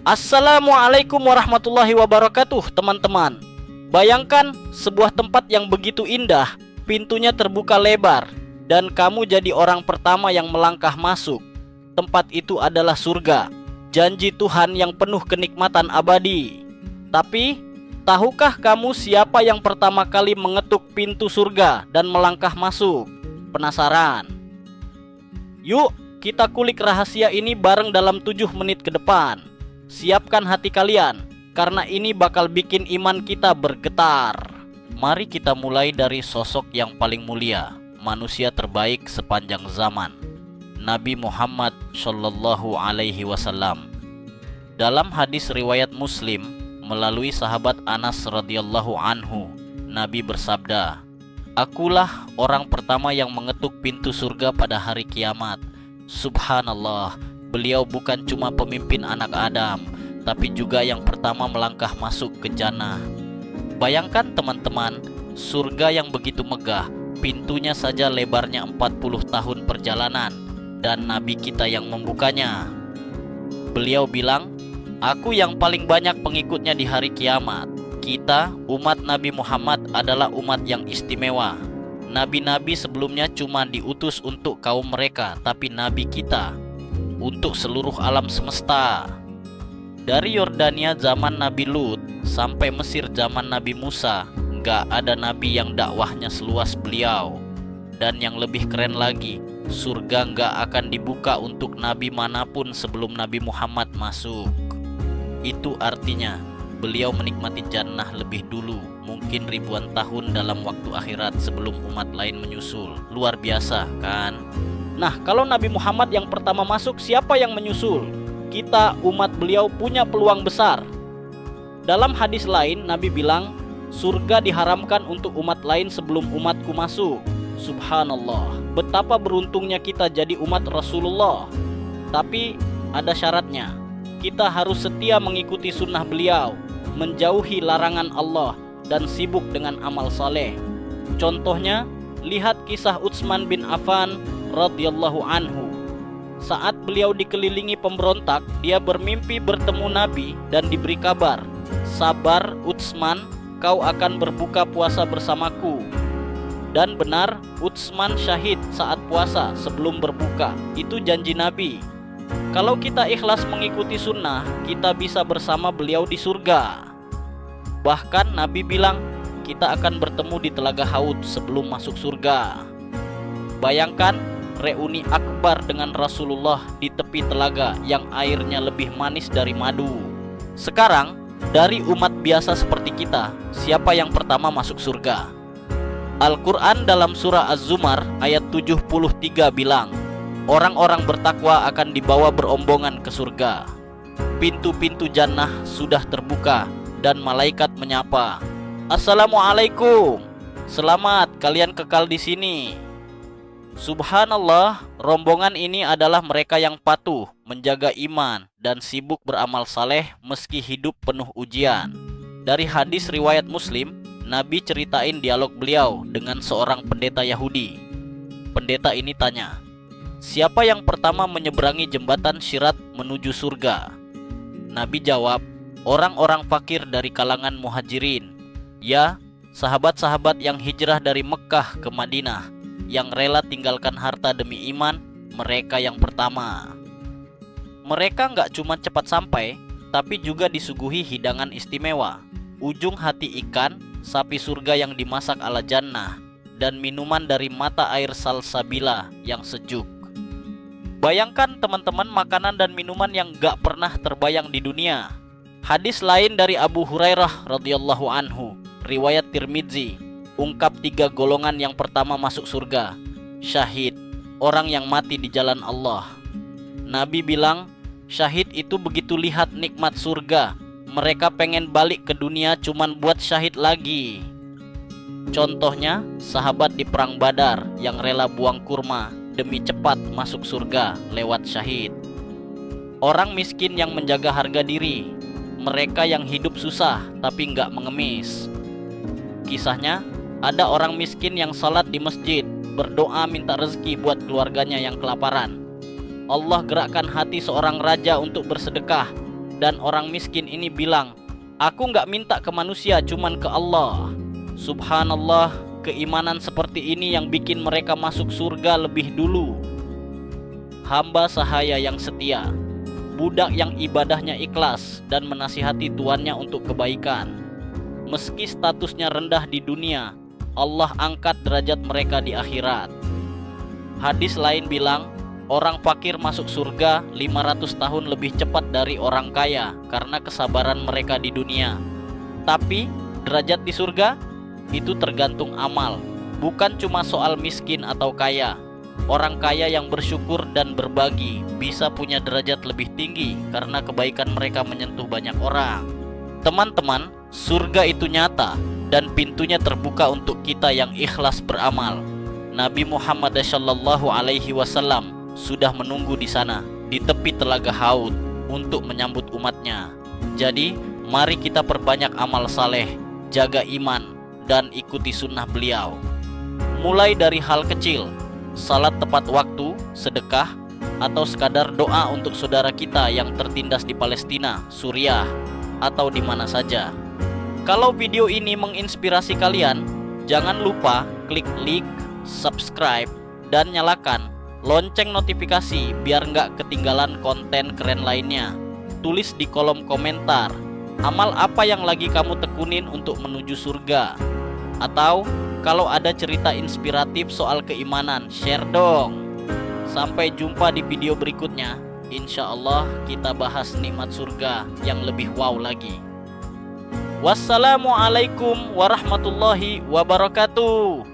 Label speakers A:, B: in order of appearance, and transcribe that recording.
A: Assalamualaikum warahmatullahi wabarakatuh, teman-teman. Bayangkan sebuah tempat yang begitu indah, pintunya terbuka lebar, dan kamu jadi orang pertama yang melangkah masuk. Tempat itu adalah surga, janji Tuhan yang penuh kenikmatan abadi. Tapi, tahukah kamu siapa yang pertama kali mengetuk pintu surga dan melangkah masuk? Penasaran? Yuk, kita kulik rahasia ini bareng dalam 7 menit ke depan. Siapkan hati kalian, karena ini bakal bikin iman kita bergetar. Mari kita mulai dari sosok yang paling mulia, manusia terbaik sepanjang zaman, Nabi Muhammad Shallallahu Alaihi Wasallam. Dalam hadis riwayat Muslim melalui sahabat Anas radhiyallahu anhu, Nabi bersabda, "Akulah orang pertama yang mengetuk pintu surga pada hari kiamat." Subhanallah, beliau bukan cuma pemimpin anak Adam, tapi juga yang pertama melangkah masuk ke jannah. Bayangkan teman-teman, surga yang begitu megah, pintunya saja lebarnya 40 tahun perjalanan, dan Nabi kita yang membukanya. Beliau bilang, "Aku yang paling banyak pengikutnya di hari kiamat." Kita, umat Nabi Muhammad, adalah umat yang istimewa. Nabi-nabi sebelumnya cuma diutus untuk kaum mereka, tapi Nabi kita untuk seluruh alam semesta. Dari Yordania zaman Nabi Lut sampai Mesir zaman Nabi Musa, nggak ada nabi yang dakwahnya seluas beliau. Dan yang lebih keren lagi, surga nggak akan dibuka untuk nabi manapun sebelum Nabi Muhammad masuk. Itu artinya beliau menikmati jannah lebih dulu, mungkin ribuan tahun dalam waktu akhirat sebelum umat lain menyusul. Luar biasa kan? Nah, kalau Nabi Muhammad yang pertama masuk, siapa yang menyusul? Kita, umat beliau, punya peluang besar. Dalam hadis lain, Nabi bilang, surga diharamkan untuk umat lain sebelum umatku masuk. Subhanallah, betapa beruntungnya kita jadi umat Rasulullah. Tapi ada syaratnya, kita harus setia mengikuti sunnah beliau, menjauhi larangan Allah, dan sibuk dengan amal saleh. Contohnya, lihat kisah Utsman bin Affan radhiyallahu anhu. Saat beliau dikelilingi pemberontak, dia bermimpi bertemu Nabi dan diberi kabar, "Sabar Utsman, kau akan berbuka puasa bersamaku." Dan benar, Utsman syahid saat puasa sebelum berbuka. Itu janji Nabi. Kalau kita ikhlas mengikuti sunnah, kita bisa bersama beliau di surga. Bahkan Nabi bilang, kita akan bertemu di Telaga Haud sebelum masuk surga. Bayangkan reuni akbar dengan Rasulullah di tepi telaga yang airnya lebih manis dari madu. Sekarang, dari umat biasa seperti kita, siapa yang pertama masuk surga? Al-Quran dalam surah Az-Zumar ayat 73 bilang, orang-orang bertakwa akan dibawa berombongan ke surga. Pintu-pintu jannah sudah terbuka dan malaikat menyapa, "Assalamualaikum, selamat kalian kekal di sini." Subhanallah, rombongan ini adalah mereka yang patuh, menjaga iman, dan sibuk beramal saleh meski hidup penuh ujian. Dari hadis riwayat Muslim, Nabi ceritain dialog beliau dengan seorang pendeta Yahudi. Pendeta ini tanya, "Siapa yang pertama menyeberangi jembatan Syirat menuju surga?" Nabi jawab, "Orang-orang fakir dari kalangan muhajirin. Ya, sahabat-sahabat yang hijrah dari Mekah ke Madinah, yang rela tinggalkan harta demi iman, mereka yang pertama." Mereka nggak cuma cepat sampai, tapi juga disuguhi hidangan istimewa, ujung hati ikan, sapi surga yang dimasak ala jannah, dan minuman dari mata air salsabila yang sejuk. Bayangkan teman-teman, makanan dan minuman yang nggak pernah terbayang di dunia. Hadis lain dari Abu Hurairah radhiyallahu anhu, riwayat Tirmidzi, ungkap 3 golongan yang pertama masuk surga. Syahid, orang yang mati di jalan Allah. Nabi bilang, syahid itu begitu lihat nikmat surga, mereka pengen balik ke dunia cuman buat syahid lagi. Contohnya, sahabat di perang Badar yang rela buang kurma demi cepat masuk surga lewat syahid. Orang miskin yang menjaga harga diri, mereka yang hidup susah tapi nggak mengemis. Kisahnya, ada orang miskin yang salat di masjid, berdoa minta rezeki buat keluarganya yang kelaparan. Allah gerakkan hati seorang raja untuk bersedekah. Dan orang miskin ini bilang, aku nggak minta ke manusia, cuman ke Allah. Subhanallah, keimanan seperti ini yang bikin mereka masuk surga lebih dulu. Hamba sahaya yang setia, budak yang ibadahnya ikhlas dan menasihati tuannya untuk kebaikan. Meski statusnya rendah di dunia, Allah angkat derajat mereka di akhirat. Hadis lain bilang, orang fakir masuk surga 500 tahun lebih cepat dari orang kaya karena kesabaran mereka di dunia. Tapi derajat di surga itu tergantung amal, bukan cuma soal miskin atau kaya. Orang kaya yang bersyukur dan berbagi bisa punya derajat lebih tinggi karena kebaikan mereka menyentuh banyak orang. Teman-teman, surga itu nyata dan pintunya terbuka untuk kita yang ikhlas beramal. Nabi Muhammad SAW sudah menunggu di sana, di tepi telaga Haud untuk menyambut umatnya. Jadi, mari kita perbanyak amal saleh, jaga iman, dan ikuti sunnah beliau. Mulai dari hal kecil, salat tepat waktu, sedekah, atau sekadar doa untuk saudara kita yang tertindas di Palestina, Suriah, atau di mana saja. Kalau video ini menginspirasi kalian, jangan lupa klik like, subscribe, dan nyalakan lonceng notifikasi biar nggak ketinggalan konten keren lainnya. Tulis di kolom komentar, amal apa yang lagi kamu tekunin untuk menuju surga? Atau kalau ada cerita inspiratif soal keimanan, share dong. Sampai jumpa di video berikutnya. Insya Allah kita bahas nikmat surga yang lebih wow lagi. Wassalamualaikum warahmatullahi wabarakatuh.